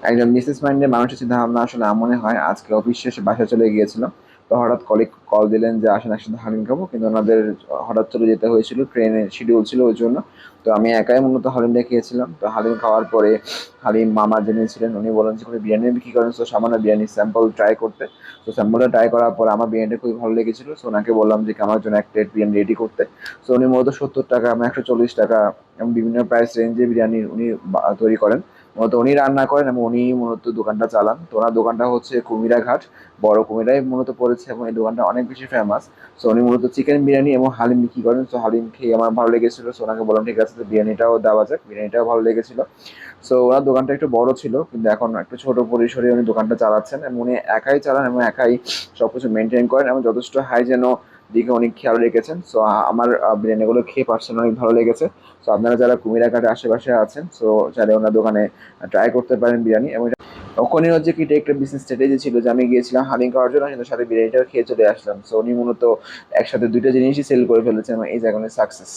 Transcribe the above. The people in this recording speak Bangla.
একজন বিজনেস মাইন্ডের মানুষের চিন্তা ভাবনা আসলে এমনই হয়। আজকে অফিস শেষে বাসায় চলে গিয়েছিলাম, তো হঠাৎ কলিগ কল দিলেন যে আসেন একসাথে হালিম খাবো, কিন্তু ওনাদের হঠাৎ চলে যেতে হয়েছিল, ট্রেনের শিডিউল ছিল ওই জন্য। তো আমি একাই মূলত হালিমটা খেয়েছিলাম। তো হালিম খাওয়ার পরে হালিম মামা যিনি ছিলেন উনি বলেন যে উনি বিরিয়ানি বিক্রি করেন, তো সামান্য বিরিয়ানি স্যাম্পল ট্রাই করতে। তো স্যাম্পলটা ট্রাই করার পর আমার বিরিয়ানিটা খুবই ভালো লেগেছিল, সো ওনাকে বললাম যে আমার জন্য এক প্লেট বিরিয়ানি রেডি করতে। সো উনি মূলত 70 টাকা, আমি 140 টাকা, এবং বিভিন্ন প্রাইস রেঞ্জে বিরিয়ানি উনি তৈরি করেন। মূলত উনি রান্না করেন এবং উনি মূলত দোকানটা চালান। তো ওনার দোকানটা হচ্ছে কুমিরা ঘাট, বড় কুমিরাই মূলত পড়েছে, এবং এই দোকানটা অনেক বেশি ফেমাস। সো উনি মূলত চিকেন বিরিয়ানি এবং হালিম বিক্রি করেন। সো হালিম খেয়ে আমার ভালো লেগেছিল, সো ওনাকে বললাম ঠিক আছে তো বিরিয়ানিটাও দেওয়া যাক, বিরিয়ানিটাও ভালো লেগেছিল। সো ওনার দোকানটা একটু বড় ছিল, কিন্তু এখন একটু ছোট পরিসরে উনি দোকানটা চালাচ্ছেন, এবং উনি একাই চালান এবং একাই সবকিছু মেনটেন করেন, এবং যথেষ্ট হাইজেনও দিকে অনেক খেয়াল রেখেছেন। সো আমার বিরিয়ানিগুলো খেয়ে পার্সোনালি অনেক ভালো লেগেছে। সো আপনারা যারা কুমিরাঘাটের আশেপাশে আছেন, সো চাইলে ওনার দোকানে ট্রাই করতে পারেন বিরিয়ানি। এবং ওখানে হচ্ছে কি, এটা একটা বিজনেস স্ট্র্যাটেজি ছিল যে আমি গিয়েছিলাম হালিম খাওয়ার জন্য, কিন্তু সাথে বিরিয়ানিটাও খেয়ে চলে আসলাম। সো উনি মূলত একসাথে দুইটা জিনিসই সেল করে ফেলেছেন, এবং এই জায়গায় সাকসেস।